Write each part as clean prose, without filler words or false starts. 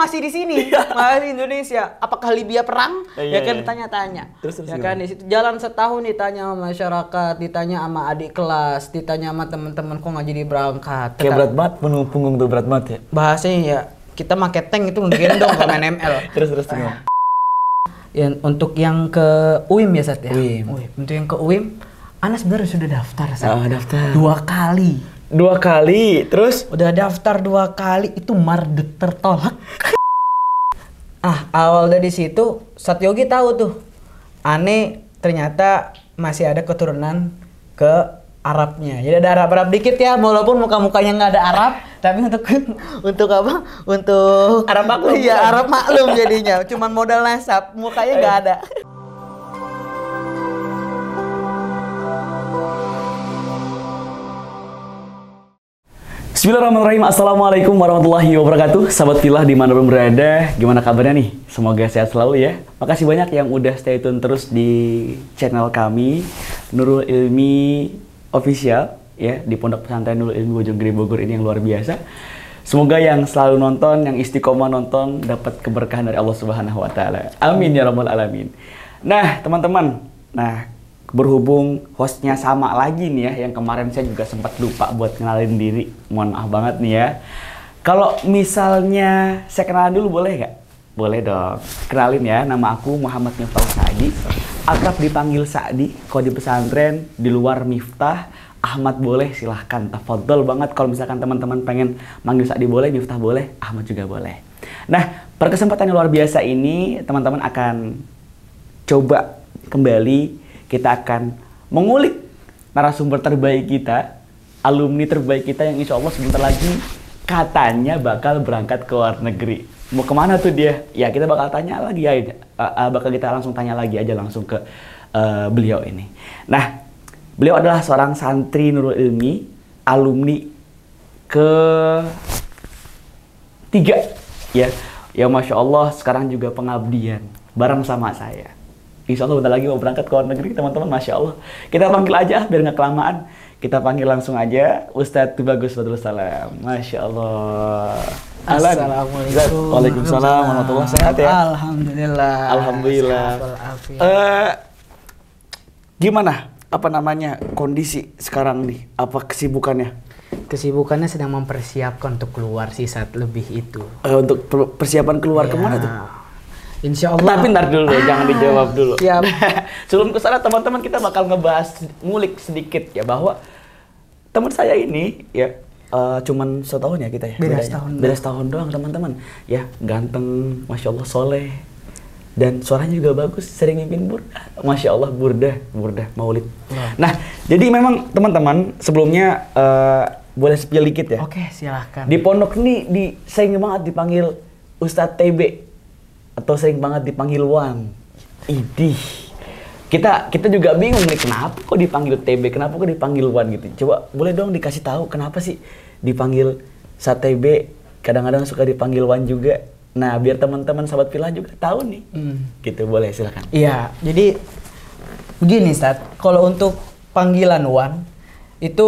masih di sini, masih di Indonesia. Apakah Libya perang? Ya kan ditanya-tanya. Terus ya kan di situ jalan setahun ditanya sama masyarakat, ditanya sama adik kelas, ditanya sama teman-teman kok nggak jadi berangkat. Kayak berat banget, punggung tuh berat banget ya. Bahasanya ya kita pakai tank itu ngegendong kalau main ML. Terus. Ya, untuk yang ke UIM ya Sat ya. UIM. Untuk yang ke UIM, Ana sebenarnya sudah daftar Sat. Daftar. 2 kali, terus? Udah daftar 2 kali, itu mardet tertolak. Awal dari situ, Satyogi tahu tuh, Ane ternyata masih ada keturunan ke Arabnya. Jadi ada Arab dikit ya, walaupun muka-mukanya nggak ada Arab, tapi untuk apa? Untuk Arab maklum. Iya, Arab maklum jadinya. Cuman modal nasab, mukanya nggak ada. Bismillahirrahmanirrahim. Assalamualaikum warahmatullahi wabarakatuh. Sahabat Filah dimanapun berada, gimana kabarnya nih? Semoga sehat selalu ya. Makasih banyak yang udah stay tune terus di channel kami Nurul Ilmi Official ya, di Pondok Pesantren Nurul Ilmi Bojonggede Bogor ini yang luar biasa. Semoga yang selalu nonton, yang istiqomah nonton dapat keberkahan dari Allah Subhanahu wa taala. Amin ya rabbal alamin. Nah, teman-teman. Berhubung hostnya sama lagi nih ya, yang kemarin saya juga sempat lupa buat kenalin diri. Mohon maaf banget nih ya. Kalau misalnya saya kenalan dulu boleh nggak? Boleh dong. Kenalin ya, nama aku Muhammad Miftah Sa'di. Akrab dipanggil Sa'di. Kalau di pesantren, di luar Miftah, Ahmad boleh, silahkan. Tafadhol banget kalau misalkan teman-teman pengen manggil Sa'di boleh, Miftah boleh, Ahmad juga boleh. Nah, pada kesempatan yang luar biasa ini, teman-teman akan coba kembali. Kita akan mengulik narasumber terbaik kita, alumni terbaik kita yang insya Allah sebentar lagi katanya bakal berangkat ke luar negeri. Mau kemana tuh dia? Ya kita bakal tanya lagi ya, bakal kita langsung tanya lagi aja langsung ke beliau ini. Nah, beliau adalah seorang santri Nurul Ilmi, alumni ke-3 ya. Ya Masya Allah sekarang juga pengabdian bareng sama saya. Insya Allah bentar lagi mau berangkat ke luar negeri teman-teman, Masya Allah. Kita panggil aja biar nggak kelamaan. Kita panggil langsung aja Ustadz Tubagus Badrul Salam. Masya Allah. Assalamualaikum. Waalaikumsalam warahmatullahi wabarakatuh. Sehat ya? Alhamdulillah. Alhamdulillah. Gimana? Apa namanya kondisi sekarang nih? Apa kesibukannya? Kesibukannya sedang mempersiapkan untuk keluar sih saat lebih itu. Untuk persiapan keluar kemana tuh? Insya Allah. Tapi ntar dulu deh, jangan dijawab dulu. Siap. Sebelum kesana teman-teman kita bakal ngebahas, ngulik sedikit ya bahwa teman saya ini ya cuman setahun ya kita ya. Beda setahun doang teman-teman. Ya ganteng, Masya Allah soleh. Dan suaranya juga bagus, sering mimpin burdah. Masya Allah burdah maulid. Nah jadi memang teman-teman sebelumnya boleh spill dikit ya. Oke silahkan. Di pondok ini sering banget dipanggil Ustadz TB. Atau sering banget dipanggil Wan. Idih. Kita juga bingung nih kenapa kok dipanggil TB, kenapa kok dipanggil Wan gitu. Coba boleh dong dikasih tahu kenapa sih dipanggil TB, kadang-kadang suka dipanggil Wan juga. Nah, biar teman-teman sahabat Filah juga tahu nih. Gitu boleh silakan. Iya, jadi begini Ustaz, kalau untuk panggilan Wan itu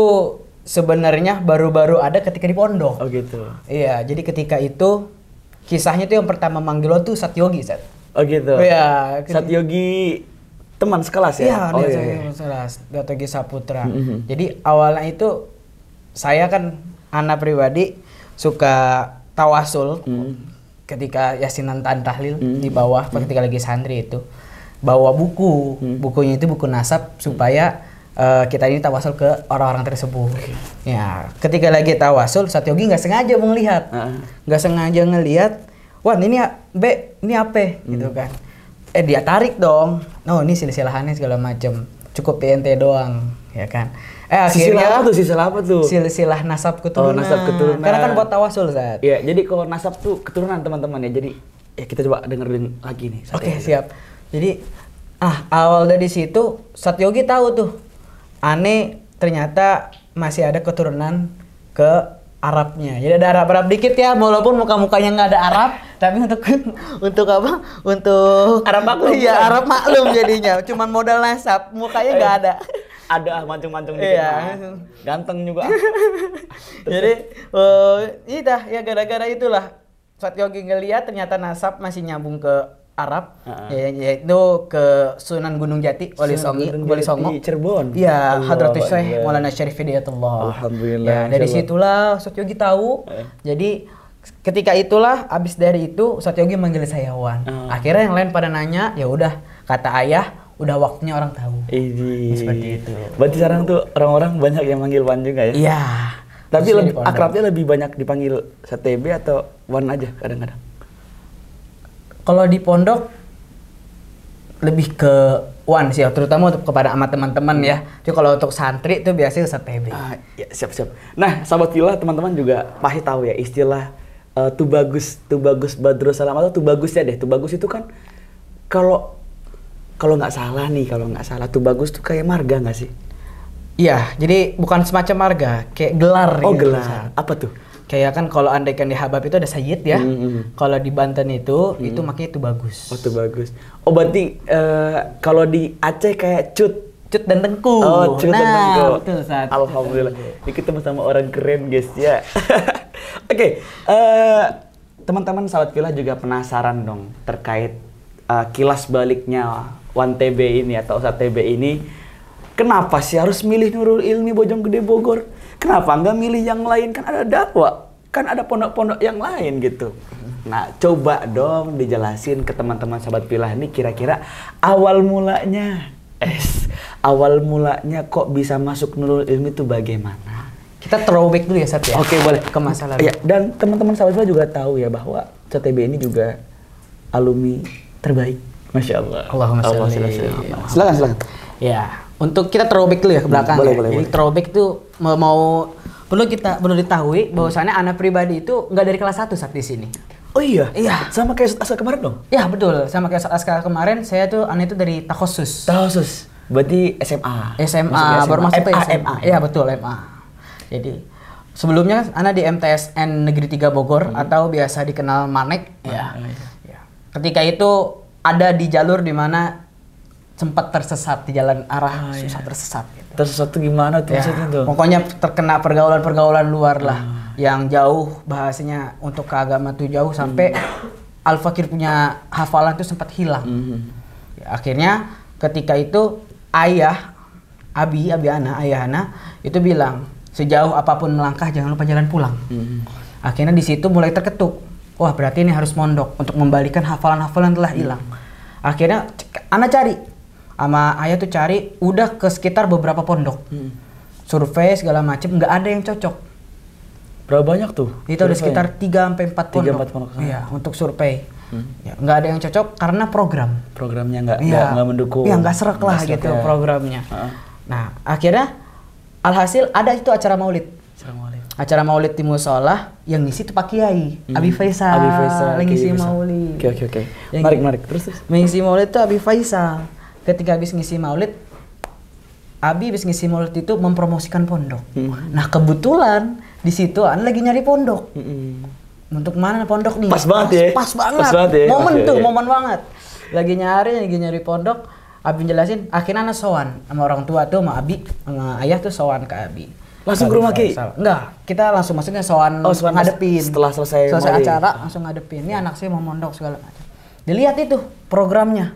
sebenarnya baru-baru ada ketika di pondok. Oh gitu. Iya, jadi ketika itu kisahnya tuh yang pertama manggil Wan tuh Satyogi, Sat. Oh gitu. Iya. Satyogi teman sekelas ya? Iya, teman sekelas. Satyogi Saputra. Jadi awalnya itu saya kan anak pribadi suka tawasul ketika yasinan tahlil di bawah ketika lagi santri itu. Bawa buku. Bukunya itu buku nasab supaya kita ini tawasul ke orang-orang tersebut. Ya, ketika lagi tawasul, Satyogi nggak sengaja melihat, nggak sengaja ngelihat, wah ini ini apa? Gitu kan? Dia tarik dong. Oh ini silsilahannya segala macam. Cukup PNT doang, ya kan? Akhirnya silsilah apa tuh? Silsilah nasab keturunan. Oh, nasab keturunan. Karena kan buat tawasul saat. Iya, jadi kalau nasab tuh keturunan teman-teman ya. Jadi ya kita coba dengerin lagi nih. Oke, siap. Jadi awal dari situ Satyogi tahu tuh. Ane ternyata masih ada keturunan ke Arabnya. Jadi ada Arab dikit ya, walaupun muka-mukanya nggak ada Arab, tapi untuk apa? Untuk Arab maklum. Iya, Arab maklum jadinya. Cuman modal nasab, mukanya nggak ada. Ada mancung-mancung dikit. Iya. Ganteng juga. Jadi ya gara-gara itulah Ustadz Yogi ngeliat ternyata nasab masih nyambung ke Arab, yaitu ke Sunan Gunung Jati, Wali Songo, Cirebon. Iya, Hadratus Syekh Maulana Syarif Hidayatullah. Alhamdulillah. Ya, dari situlah Ustadz Yogi tahu. Jadi ketika itulah, abis dari itu Ustadz Yogi manggil saya Wan. Akhirnya yang lain pada nanya, ya udah kata ayah, udah waktunya orang tahu. Seperti itu. Berarti sekarang tuh orang-orang banyak yang manggil Wan juga ya? Iya. Tapi akrabnya lebih banyak dipanggil STB atau Wan aja kadang-kadang? Kalau di pondok lebih ke Wan sih, terutama untuk kepada amat teman-teman ya. Jadi kalau untuk santri itu biasanya Ustadz TB. Ya, siap. Nah, sahabat Filah, teman-teman juga pasti tahu ya istilah Tubagus Badrus Salam atau Tubagus ya deh. Tubagus itu kan kalau nggak salah Tubagus tuh kayak marga nggak sih? Iya, jadi bukan semacam marga, kayak gelar. Oh, gitu, gelar. Apa tuh? Kayak kan kalau andaikan di Habab itu ada Sayyid ya. Kalau di Banten itu makanya itu bagus. Oh, itu bagus. Oh, berarti kalau di Aceh kayak Cut dan Tengku. Oh, Cut dan Tengku. Betul, Sat. Alhamdulillah. Ini ketemu sama orang keren, guys ya. Oke, teman-teman sahabat Filah juga penasaran dong terkait kilas baliknya Wan TB ini atau Ustadz TB ini. Kenapa sih harus milih Nurul Ilmi Bojonggede Bogor? Kenapa nggak milih yang lain? Kan ada dakwah, kan ada pondok-pondok yang lain gitu. Nah, coba dong dijelasin ke teman-teman sahabat Filah ini kira-kira awal mulanya kok bisa masuk Nurul Ilmi itu bagaimana? Kita throwback dulu ya, Sat ya. Oke, boleh. Ke masa lalu. Ya, dan teman-teman sahabat Filah juga tahu ya bahwa CTB ini juga alumni terbaik. Masya Allah. Allahumma sholli. Silakan. Ya, untuk kita throwback dulu ya ke belakang. Boleh. Jadi throwback tuh perlu diketahui bahwasannya anak pribadi itu nggak dari kelas 1 saat di sini. Oh iya? Iya. Sama kayak Aska kemarin dong? Iya, betul. Sama kayak Aska kemarin, saya tuh anak itu dari takhusus. Berarti SMA. Baru masuk ke MA. Iya, betul, MA. Jadi sebelumnya anak di MTSN Negeri 3 Bogor atau biasa dikenal Manek. Ya. Ketika itu ada di jalur di mana sempat tersesat di jalan arah tersesat. Gitu. Tersesat tuh gimana tuh maksudnya tuh? Pokoknya terkena pergaulan luar lah, yang jauh bahasanya untuk ke agama tuh jauh sampai Al-Fakir punya hafalan tuh sempat hilang. Ya, akhirnya ketika itu ayah Ana itu bilang sejauh apapun melangkah jangan lupa jalan pulang. Akhirnya di situ mulai terketuk. Wah, berarti ini harus mondok untuk membalikan hafalan-hafalan telah hilang. Akhirnya Ana cari, sama ayah tuh cari, udah ke sekitar beberapa pondok. Survei segala macem, nggak ada yang cocok. Berapa banyak tuh? Itu ada sekitar 3-4 pondok. Iya, untuk survei. Ya, nggak ada yang cocok karena programnya nggak mendukung. Iya, nggak serak lah gitu ya. Programnya. Nah, akhirnya alhasil ada itu acara maulid. Acara maulid di musola yang ngisi tuh Pak Kiai Abi Faisal yang ngisi maulid. Oke. Menarik. Terus. Mengisi maulid tuh Abi Faisal. Ketika habis ngisi maulid, Abi habis ngisi maulid itu mempromosikan pondok. Nah, kebetulan di situ Ana lagi nyari pondok. Untuk mana pondok nih? Pas banget. Ya. Momen banget. Lagi nyari pondok. Abi jelasin, akhirnya Ana sowan sama orang tua tuh, sama Abi, sama ayah tuh sowan ke Abi. Langsung ke rumah Ki? Enggak, kita langsung maksudnya sowan ngadepin. Setelah selesai acara langsung ngadepin. Ini anak saya mau mondok segala macam. Dilihat itu programnya,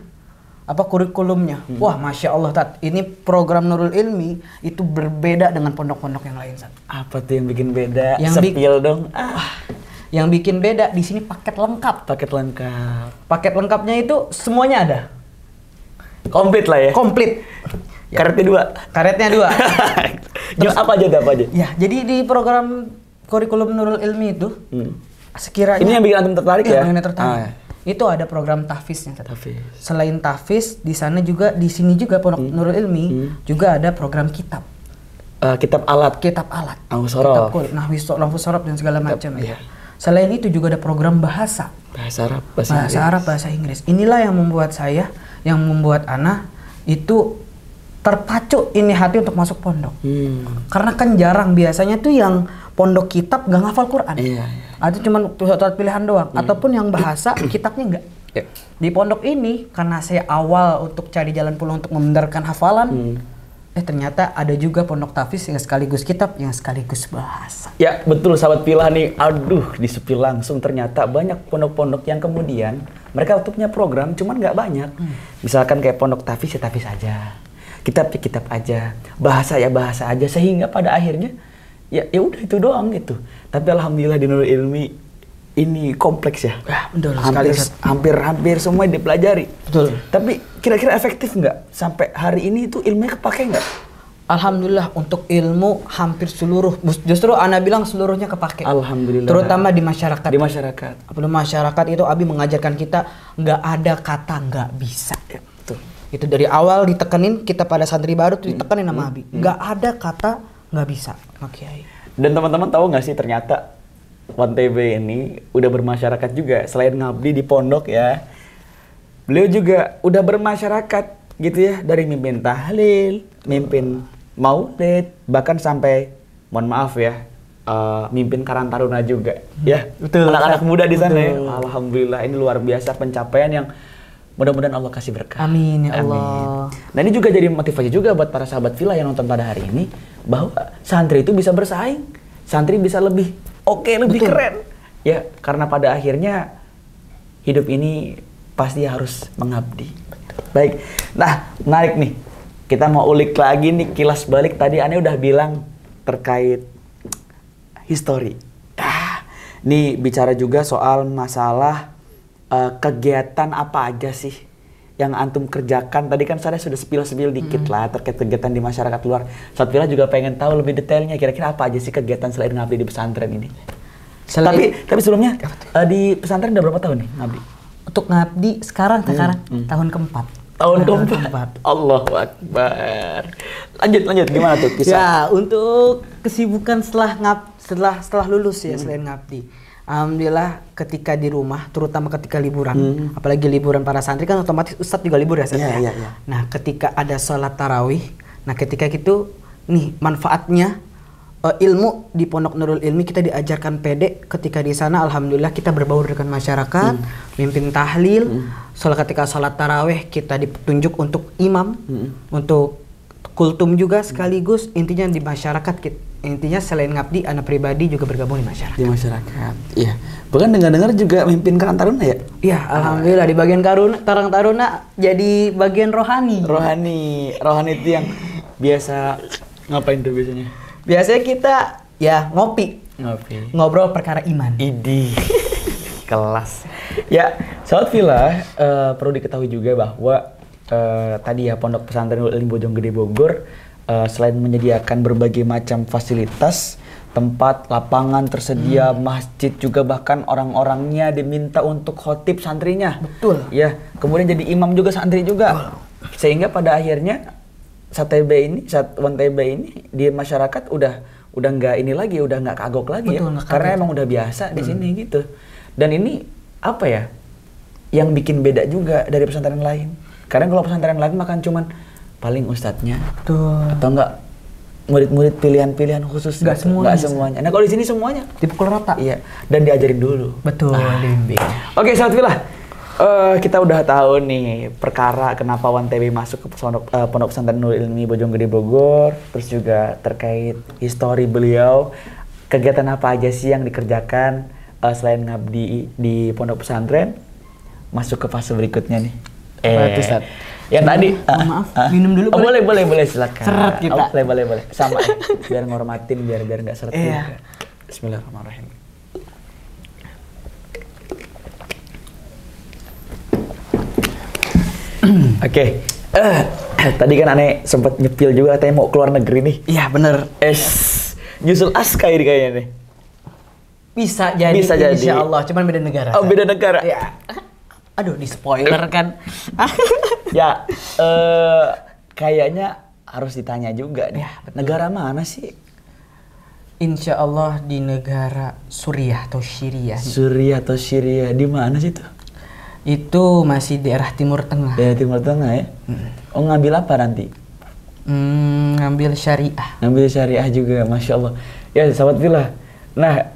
kurikulumnya. Wah, Masya Allah, Tat. Ini program Nurul Ilmi itu berbeda dengan pondok-pondok yang lain, Tat. Apa tuh yang bikin beda? Sepil dong. Yang bikin beda di sini paket lengkap. Paket lengkapnya itu semuanya ada. Komplit lah ya. Komplit. Ya. Karetnya 2. Terus apa aja? Ya, jadi di program kurikulum Nurul Ilmi itu sekiranya ini yang bikin antum tertarik ya? Yang tertarik. Itu ada program tahfiznya. Selain tahfiz, di sini juga pondok Nurul Ilmi juga ada program kitab. Kitab alat. Nahwu sorob dan segala macam ya. Selain itu juga ada program bahasa Arab, bahasa Inggris. Inilah yang membuat Ana itu terpacu ini hati untuk masuk pondok. Karena kan jarang biasanya tuh yang pondok kitab gak ngafal Quran. Atau cuma suatu pilihan doang. Ataupun yang bahasa kitabnya enggak. Di pondok ini karena saya awal untuk cari jalan pulang untuk membenarkan hafalan, ternyata ada juga pondok tahfiz yang sekaligus kitab, yang sekaligus bahasa. Ya betul sahabat Pilah nih, aduh disepil langsung ternyata banyak pondok-pondok yang kemudian mereka waktu punya program cuman nggak banyak. Misalkan kayak pondok tahfiz ya tahfiz aja, kitab ya kitab aja, bahasa ya bahasa aja, sehingga pada akhirnya ya udah itu doang gitu. Tapi alhamdulillah di Nurul Ilmi ini kompleks ya. Betul Hampir semua dipelajari. Betul. Tapi kira-kira efektif nggak sampai hari ini itu ilmunya kepake nggak? Alhamdulillah untuk ilmu hampir seluruh, justru ana bilang seluruhnya kepake. Alhamdulillah. Terutama di masyarakat. Di masyarakat. Apalagi masyarakat itu Abi mengajarkan kita nggak ada kata nggak bisa. Ya, betul. Itu dari awal ditekenin, kita pada santri baru tuh ditekenin sama Abi. Nggak ada kata nggak bisa. Oke. Dan teman-teman tahu nggak sih ternyata One TB ini udah bermasyarakat juga, selain ngabdi di pondok ya. Beliau juga udah bermasyarakat gitu ya, dari mimpin tahlil, mimpin maulid, bahkan sampai mohon maaf ya, mimpin Karang Taruna juga ya. Betul. Anak-anak muda di sana ya. Betul. Alhamdulillah ini luar biasa pencapaian yang mudah-mudahan Allah kasih berkah. Amin ya Allah. Nah ini juga jadi motivasi juga buat para sahabat Pilah yang nonton pada hari ini, bahwa santri itu bisa bersaing, santri bisa lebih lebih Betul. keren. Ya, karena pada akhirnya hidup ini pasti harus mengabdi. Baik. Nah, menarik nih. Kita mau ulik lagi nih, kilas balik tadi Ane udah bilang terkait history. Nih bicara juga soal masalah kegiatan apa aja sih yang antum kerjakan. Tadi kan saya sudah sepil-sepil dikit lah terkait kegiatan di masyarakat luar. Saat Pilah juga pengen tahu lebih detailnya kira-kira apa aja sih kegiatan selain ngabdi di pesantren ini. Tapi sebelumnya di pesantren udah berapa tahun nih ngabdi? Untuk ngabdi sekarang tahun keempat. Tahun keempat. Allahu Akbar. Lanjut gimana tuh kisah? Ya, untuk kesibukan setelah lulus ya, selain ngabdi. Alhamdulillah ketika di rumah, terutama ketika liburan, apalagi liburan para santri kan otomatis ustadz juga libur ya. Iya. Nah ketika ada sholat tarawih, nah ketika itu nih manfaatnya ilmu di Pondok Nurul Ilmi kita diajarkan pede. Ketika di sana alhamdulillah kita berbaur dengan masyarakat, mimpin tahlil, ketika sholat tarawih kita ditunjuk untuk imam, untuk kultum juga sekaligus. Intinya di masyarakat intinya selain ngabdi, anak pribadi juga bergabung di masyarakat. Di masyarakat, iya. Bahkan dengar-dengar juga mimpin Karang Taruna ya? Iya, alhamdulillah di bagian Karang Taruna jadi bagian rohani. Rohani itu yang biasa ngapain tuh biasanya? Biasanya kita ya ngopi. Ngobrol perkara iman. Idi. Kelas. Ya, sahabat Pilah, perlu diketahui juga bahwa tadi ya Pondok Pesantren Nurul Ilmi Bojonggede Bogor selain menyediakan berbagai macam fasilitas, tempat, lapangan tersedia, masjid juga, bahkan orang-orangnya diminta untuk khotib santrinya. Betul. Ya, kemudian jadi imam juga santri juga. Sehingga pada akhirnya One TB ini di masyarakat udah nggak ini lagi, udah nggak kagok lagi. Betul, ya. Karena emang udah biasa di sini gitu. Dan ini apa ya? Yang bikin beda juga dari pesantren lain. Karena kalau pesantren lain makan cuman paling ustadznya, atau enggak murid-murid pilihan-pilihan khusus, nggak semuanya. Nah kalau di sini semuanya dipukul rata. Iya, dan diajarin dulu. Betul. Dibimbing. Oke, sahabat Pilah, kita udah tahu nih perkara kenapa One TB masuk ke Pondok Pesantren Nurul Ilmi Bojonggede Bogor, terus juga terkait histori beliau, kegiatan apa aja sih yang dikerjakan selain ngabdi di Pondok Pesantren. Masuk ke fase berikutnya nih. Yang tadi maaf, minum dulu boleh silakan. Seret kita. Boleh. Sama ya. Biar ngormatin, biar enggak seret juga. Bismillahirrahmanirrahim. Oke. Tadi kan Ane sempat nyepil juga katanya mau keluar negeri nih. Iya, bener. Nyusul Aska ini kayaknya nih. Bisa jadi. Insya Allah, cuman beda negara. Oh, beda negara. Ya. Aduh, di spoiler kan. Ya, kayaknya harus ditanya juga nih. Ya, negara mana sih? Insya Allah di negara Suriah atau Syria. Di mana sih tuh? Itu masih daerah Timur Tengah. Daerah Timur Tengah ya? Oh, ngambil apa nanti? Ngambil syariah. Ngambil syariah juga, Masya Allah. Ya, sahabat Pilah. Nah,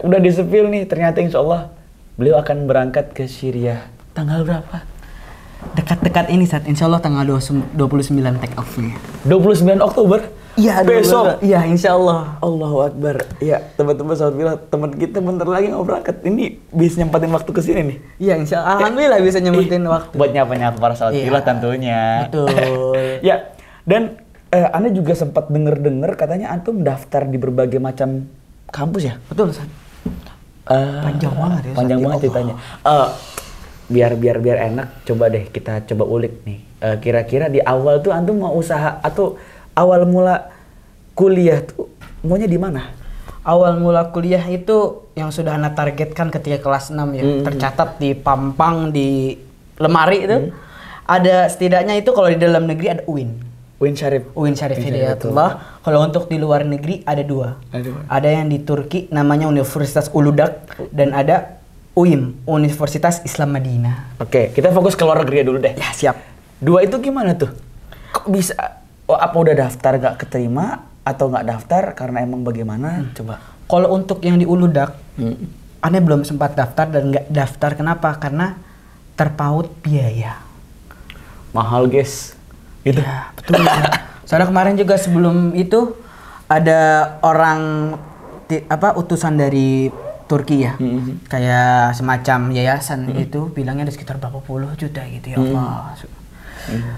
udah disepil nih, ternyata insya Allah beliau akan berangkat ke Syria. Tanggal berapa? Dekat-dekat ini saat insya Allah tanggal 29 take off-nya. 29 Oktober? Iya, besok. Iya, insya Allah. Allahu Akbar. Ya, teman-teman sahabat bilang teman kita bentar lagi mau berangkat. Ini bisa nyempatin waktu ke sini nih. Iya, insya Allah. Alhamdulillah bisa nyempetin waktu. Buat nyapa-nyapa para sahabat Iya. bilang tentunya. Betul. Ya, dan Anda juga sempat denger-denger katanya antum daftar di berbagai macam kampus ya? Betul, San. Panjang banget ya. Panjang San. banget Ya ceritanya. Biar enak, coba deh kita coba ulik nih. Kira-kira di awal tuh antum mau usaha atau awal mula kuliah tuh maunya di mana? Awal mula kuliah itu yang sudah Anda targetkan ketika kelas 6 ya. Tercatat di pampang di lemari itu. Ada setidaknya itu kalau di dalam negeri ada UIN. UIN Syarif. UIN Syarif Hidayatullah. Kalau untuk di luar negeri ada dua. Ada yang di Turki namanya Universitas Uludag dan ada UIM, Universitas Islam Madinah. Oke, kita fokus ke luar negeri dulu deh. Ya, siap. Dua itu gimana tuh? Kok bisa? Apa udah daftar gak keterima atau nggak daftar karena emang bagaimana? Coba. Kalau untuk yang di Uludag, Anda belum sempat daftar dan nggak daftar. Kenapa? Karena terpaut biaya. Mahal, guys. Gitu. Ya, betul. Soalnya kemarin juga sebelum itu ada orang utusan dari Turki ya, kayak semacam yayasan gitu, bilangnya ada sekitar berapa puluh juta gitu ya Allah.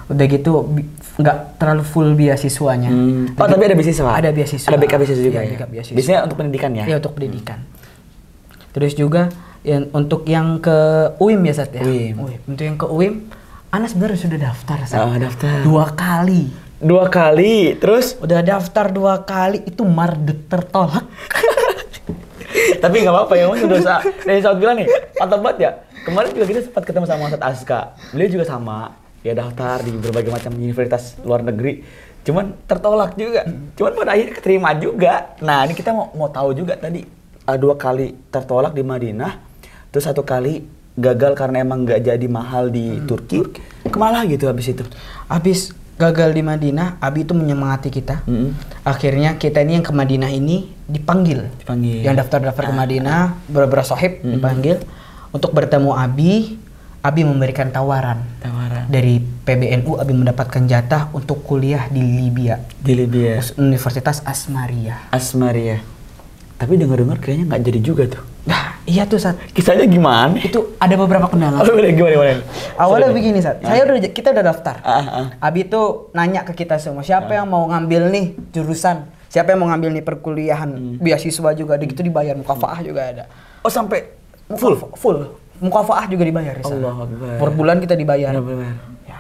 Udah gitu nggak terlalu full beasiswanya. Oh, tapi ada beasiswa? Ada beasiswa. Ada BK beasiswa juga ya? ya? BK beasiswa. Biasanya untuk pendidikan ya? Iya, untuk pendidikan. Terus juga untuk yang ke UIM ya Sat ya? UIM. Untuk yang ke UIM, Ana sebenarnya sudah daftar Sat. Daftar. 2 kali. 2 kali, terus? Udah daftar 2 kali, itu mardet tertolak. Tapi nggak apa-apa ya, udah usah. Dari saat bilang nih, mantap banget ya. Kemarin juga kita sempat ketemu sama Ustadz Aska. Beliau juga sama, ya daftar di berbagai macam universitas luar negeri. Cuman tertolak juga. Cuman pada akhirnya keterima juga. Nah, ini kita mau tahu juga tadi 2 kali tertolak di Madinah, terus 1 kali gagal karena emang nggak jadi mahal di Turki. Kemana gitu habis itu? Habis gagal di Madinah, Abi itu menyemangati kita. Akhirnya kita ini yang ke Madinah ini dipanggil. Yang daftar-daftar ke Madinah, beberapa sahib dipanggil untuk bertemu Abi. Abi memberikan tawaran. Dari PBNU Abi mendapatkan jatah untuk kuliah di Libya. Di Libya. Universitas Asmaria. Tapi dengar-dengar kayaknya nggak jadi juga tuh. Nah, iya tuh Sat. Kisahnya gimana? Itu ada beberapa kendala. Gimana? Awalnya begini Sat. Kita udah daftar. Abi tuh nanya ke kita semua, siapa yang mau ngambil nih jurusan? Siapa yang mau ngambil nih perkuliahan? Beasiswa juga, gitu dibayar, mukafaah juga ada. Oh, sampai full. Mukafaah juga dibayar. Allahu Akbar. Per bulan kita dibayar. Ya.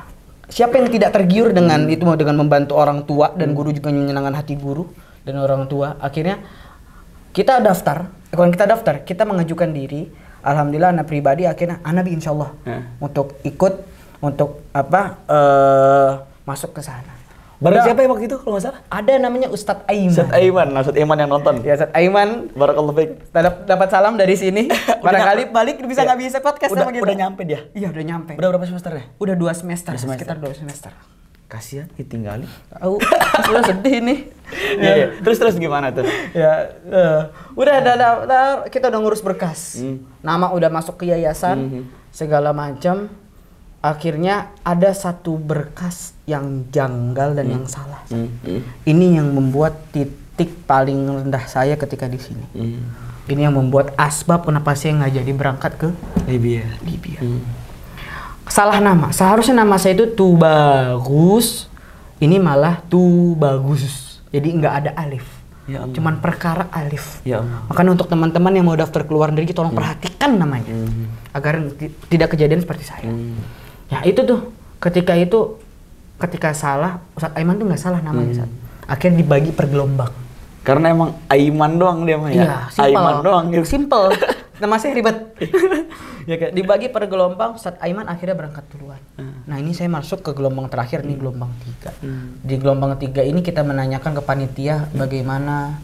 Siapa yang tidak tergiur dengan itu, dengan membantu orang tua dan guru juga menyenangkan hati guru dan orang tua. Akhirnya kita daftar. Kalau kita daftar, kita mengajukan diri. Alhamdulillah, anak pribadi akhirnya anak insya Allah untuk ikut untuk masuk ke sana. Bareng siapa ya waktu itu kalau nggak salah? Ada namanya Ustadz Aiman. Ustadz Aiman yang nonton. Ya, Ustadz Aiman. Barakallahu fiik. Dapat salam dari sini. Barangkali balik bisa nggak bisa podcast sama kita. Udah nyampe dia? Iya, udah nyampe. Udah berapa semester ya? Udah 2 semester. Sekitar 2 semester. Kasihan ditinggalin. Sudah sedih nih. Ya. Terus gimana tuh? Ya, udah ada kita udah ngurus berkas. Nama udah masuk ke yayasan, segala macam. Akhirnya ada satu berkas yang janggal dan yang salah. Ini yang membuat titik paling rendah saya ketika di sini. Ini yang membuat asbab kenapa saya nggak jadi berangkat ke Libya. Salah nama. Seharusnya nama saya itu Tubagus. Ini malah Tubagus. Jadi nggak ada alif. Ya Allah. Cuman perkara alif. Ya Allah. Makanya untuk teman-teman yang mau daftar ke luar negeri tolong perhatikan namanya. Agar tidak kejadian seperti saya. Ya itu tuh. Ketika salah, Ustadz Aiman tuh nggak salah namanya. Akhirnya dibagi per gelombang. Karena emang Aiman doang dia mah ya. Iya, simple. Aiman doang gitu. Simple. Nama saya ribet. Ya kan? Dibagi per gelombang, Ustadz Aiman akhirnya berangkat duluan. Nah, ini saya masuk ke gelombang terakhir, ini gelombang 3. Di gelombang 3 ini kita menanyakan ke panitia bagaimana.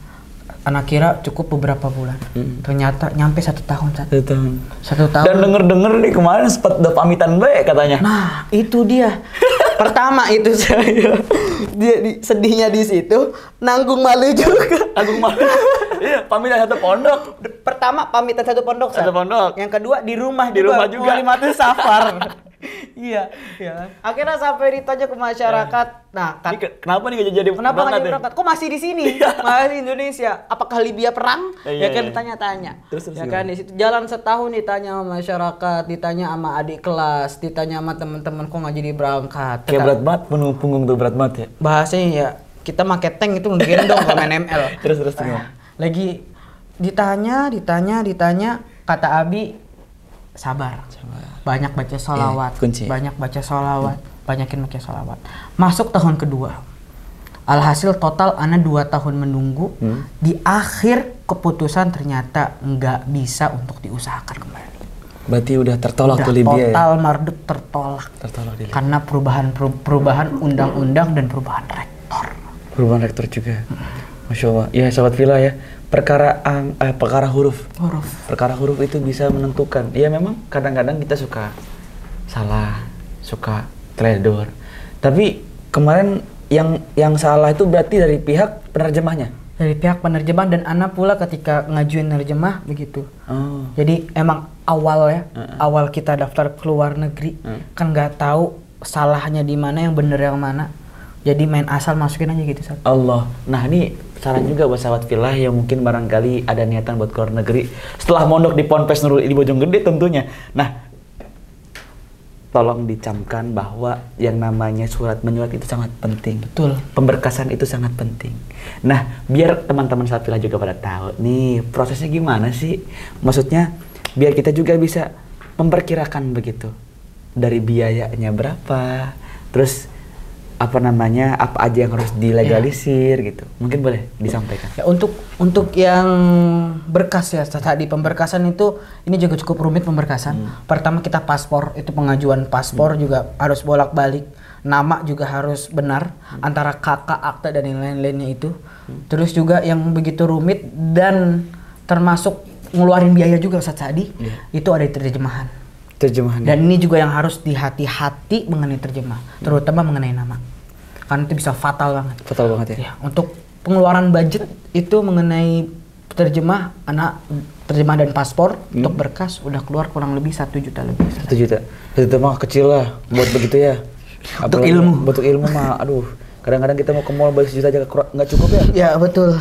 Anak kira cukup beberapa bulan. Ternyata nyampe 1 tahun. 1 tahun. Dan denger nih kemarin sempat udah pamitan baik katanya. Nah, itu dia. Pertama itu saya sedihnya di situ, nanggung malu juga. Nanggung malu. Iya, pamitan 1 pondok. Pertama pamitan 1 pondok. 1 pondok. Yang kedua di rumah juga. Mualimatus Safar. Iya, iya kan. Akhirnya sampai ditanya ke masyarakat. Nah, Ini kenapa nih nggak jadi kenapa nggak jadi ya? berangkat? Kok masih di sini? Masih di Indonesia. Apakah Libya perang? Iya, Ya kan iya. ditanya-tanya. Terus Ya kan di situ jalan setahun ditanya sama masyarakat, ditanya sama adik kelas, ditanya sama teman-teman kok nggak jadi berangkat. Kayak berat banget, punggung tuh berat banget ya. Bahasanya ya kita make tank itu gendong kalau main ML. Terus gimana? Lagi ditanya, kata Abi sabar. Banyak baca sholawat, kunci. banyak baca sholawat, banyakin baca sholawat. Masuk tahun kedua. Alhasil total ana 2 tahun menunggu. Di akhir keputusan ternyata nggak bisa untuk diusahakan kembali. Berarti udah tertolak Udah tuh Libya ya? total marduk tertolak. Tertolak di Libya. Karena perubahan undang-undang dan perubahan rektor. Perubahan rektor juga. Masya Allah. Ya sahabat Villa ya. Perkara huruf. Perkara huruf itu bisa menentukan. Ya memang kadang-kadang kita suka salah, suka teledor. Tapi kemarin yang salah itu berarti dari pihak penerjemahnya. Dari pihak penerjemah dan ana pula ketika ngajuin nerjemah begitu. Oh. Jadi emang awal kita daftar ke luar negeri kan nggak tahu salahnya di mana, yang bener yang mana. Jadi main asal masukin aja gitu. Allah. Nah ini saran juga buat sahabat Villa yang mungkin barangkali ada niatan buat keluar negeri setelah mondok di Ponpes Nurul di Bojonggede tentunya. Nah, tolong dicamkan bahwa yang namanya surat menyurat itu sangat penting. Betul. Pemberkasan itu sangat penting. Nah, biar teman-teman sahabat Villa juga pada tahu nih prosesnya gimana sih? Maksudnya biar kita juga bisa memperkirakan begitu. Dari biayanya berapa, terus apa aja yang harus dilegalisir gitu. Mungkin boleh disampaikan. Ya, untuk yang berkas ya, tadi pemberkasan itu ini juga cukup rumit pemberkasan. Pertama kita paspor, itu pengajuan paspor juga harus bolak-balik. Nama juga harus benar antara kakak, akta dan yang lain-lainnya itu. Terus juga yang begitu rumit dan termasuk ngeluarin biaya juga Ustaz Sa'di, itu ada terjemahan. Dan ini juga yang harus dihati-hati mengenai terjemah, terutama mengenai nama. Karena itu bisa fatal banget. Fatal banget ya. Ya, untuk pengeluaran budget itu mengenai terjemah dan paspor untuk berkas udah keluar kurang lebih 1 juta lebih. 1 juta. Itu mah kecil lah buat begitu ya. Untuk ilmu. Untuk ilmu mah aduh. Kadang-kadang kita mau ke mall beli 1 juta aja nggak cukup ya. Ya betul.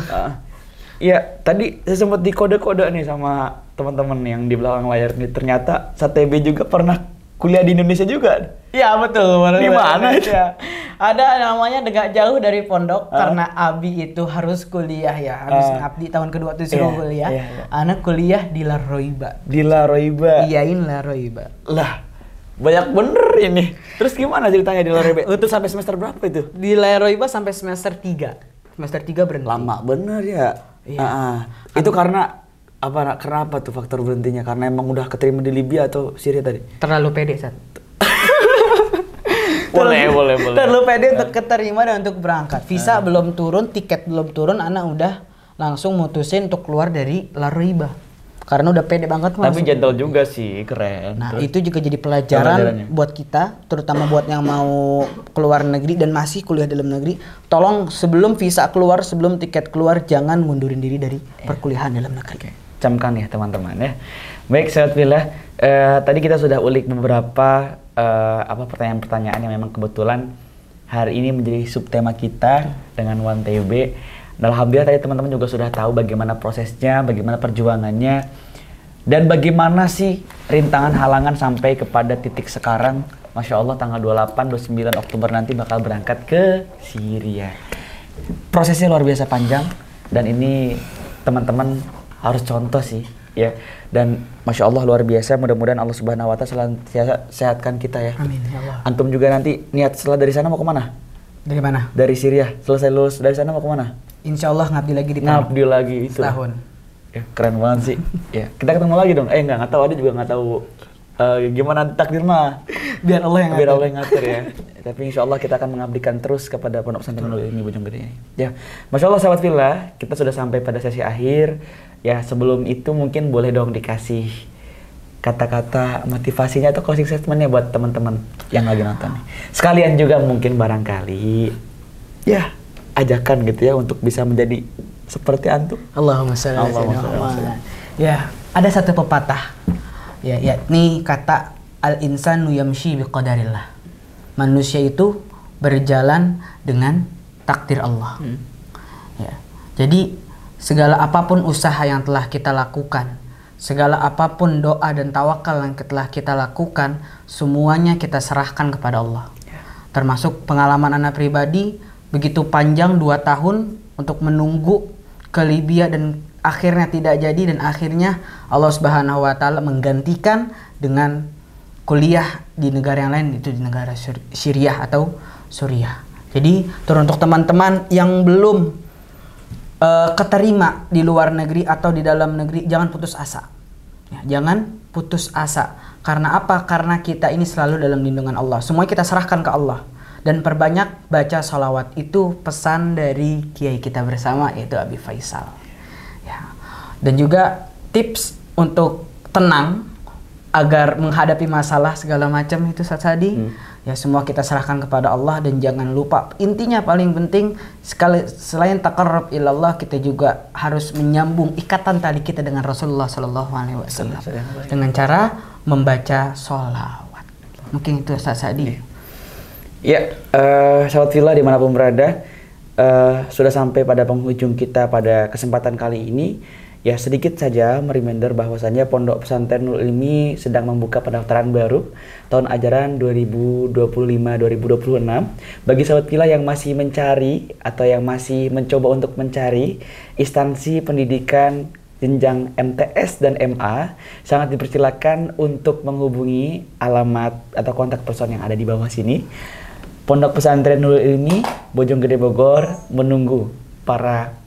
Iya, tadi saya sempat dikode-kode nih sama teman-teman yang di belakang layar nih. Ternyata Satebe juga pernah kuliah di Indonesia juga. Ya betul. Di mana itu? Ya. Ada namanya dekat jauh dari pondok karena Abi itu harus kuliah ya. Habis ngabdi tahun kedua tuh suruh kuliah. Anak kuliah di La Roiba. Di La Roiba. Iyain La Roiba. Lah, banyak bener ini. Terus gimana ceritanya di La Roiba? Itu sampai semester berapa itu? Di La Roiba sampai semester 3. Semester 3 berhenti. Lama bener ya. Iya. Itu karena apa tuh faktor berhentinya? Karena emang udah keterima di Libya atau Syria tadi? Terlalu pede, Sat. Boleh. Terlalu pede untuk keterima dan untuk berangkat. Visa belum turun, tiket belum turun, anak udah langsung mutusin untuk keluar dari La Roiba. Karena udah pede banget. Tapi gentle juga sih, keren. Nah, itu juga jadi pelajaran buat kita, terutama buat yang mau keluar negeri dan masih kuliah dalam negeri. Tolong sebelum visa keluar, sebelum tiket keluar, jangan mundurin diri dari perkuliahan dalam negeri. Camkan ya teman-teman ya. Baik, sahabat Villa, tadi kita sudah ulik beberapa pertanyaan-pertanyaan yang memang kebetulan hari ini menjadi subtema kita dengan One TUB. Dan alhamdulillah tadi teman-teman juga sudah tahu bagaimana prosesnya, bagaimana perjuangannya, dan bagaimana sih rintangan halangan sampai kepada titik sekarang. Masya Allah tanggal 28-29 Oktober nanti bakal berangkat ke Syria. Prosesnya luar biasa panjang dan ini teman-teman harus contoh sih ya. Dan Masya Allah luar biasa, mudah-mudahan Allah Subhanahu Wa Ta'ala sehatkan kita ya. Amin ya Allah. Antum juga nanti niat setelah dari sana mau kemana? Dari mana? Dari Syria. Selesai lulus dari sana mau kemana? Insya Allah ngabdi lagi di Ngabdi lagi itu. Setahun. Ya, keren banget sih. Ya, kita ketemu lagi dong. Nggak tahu, ada juga nggak tahu gimana takdir mah. Biar Allah yang ngatur ya. Tapi insya Allah kita akan mengabdikan terus kepada Pondok Pesantren Nurul Ilmi Bojonggede ini. Ya, Masya Allah sahabat Villa, kita sudah sampai pada sesi akhir. Ya, sebelum itu mungkin boleh dong dikasih kata-kata motivasinya atau closing statement-nya buat teman-teman yang lagi nonton. Sekalian juga mungkin barangkali ya ajakan gitu ya untuk bisa menjadi seperti antum. Allahumma shalli ala sayyidina Muhammad. Ya, ada satu pepatah. Ya, yakni kata al-insanu yamshi biqadarillah. Manusia itu berjalan dengan takdir Allah. Ya. Jadi segala apapun usaha yang telah kita lakukan, segala apapun doa dan tawakal yang telah kita lakukan, semuanya kita serahkan kepada Allah. Termasuk pengalaman anak pribadi begitu panjang 2 tahun untuk menunggu ke Libya dan akhirnya tidak jadi, dan akhirnya Allah Subhanahu wa taala menggantikan dengan kuliah di negara yang lain, itu di negara Syriah atau Suriah. Jadi untuk teman-teman yang belum keterima di luar negeri atau di dalam negeri, jangan putus asa. Ya, jangan putus asa. Karena apa? Karena kita ini selalu dalam lindungan Allah. Semua kita serahkan ke Allah. Dan perbanyak baca sholawat. Itu pesan dari kiai kita bersama, yaitu Abi Faisal. Ya. Dan juga tips untuk tenang agar menghadapi masalah segala macam itu tadi. Ya, semua kita serahkan kepada Allah, dan jangan lupa, intinya paling penting sekali, selain taqarrub ilallah, kita juga harus menyambung ikatan tali kita dengan Rasulullah SAW dengan cara membaca sholawat. Mungkin itu Ustaz Sa'di. Ya, sahabat Villa dimanapun berada, sudah sampai pada penghujung kita pada kesempatan kali ini. Ya, sedikit saja mereminder bahwasannya Pondok Pesantren Nurul Ilmi sedang membuka pendaftaran baru tahun ajaran 2025-2026 bagi sahabat Villa yang masih mencari atau yang masih mencoba untuk mencari instansi pendidikan jenjang MTS dan MA. Sangat dipersilakan untuk menghubungi alamat atau kontak person yang ada di bawah sini. Pondok Pesantren Nurul Ilmi Bojonggede Bogor menunggu para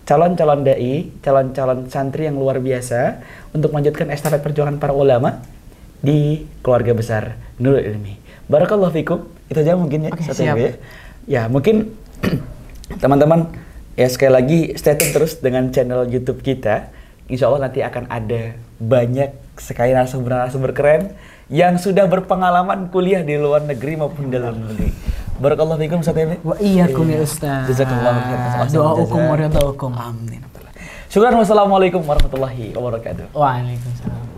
calon-calon dai, calon-calon santri yang luar biasa untuk melanjutkan estafet perjuangan para ulama di keluarga besar Nurul Ilmi. Barakallahu fikum. Itu aja mungkin ya. Oke, siap. Ya, mungkin teman-teman ya sekali lagi stay tune terus dengan channel YouTube kita. Insya Allah nanti akan ada banyak sekali narasumber-narasumber keren yang sudah berpengalaman kuliah di luar negeri maupun dalam negeri. Barakallahu fikum Ustaz Emi. Wa iyyakum ya Ustaz. Jazakallahu khairan. Doakum wa ridaukum. Amin. Syukran. Wassalamualaikum warahmatullahi wabarakatuh. Waalaikumsalam.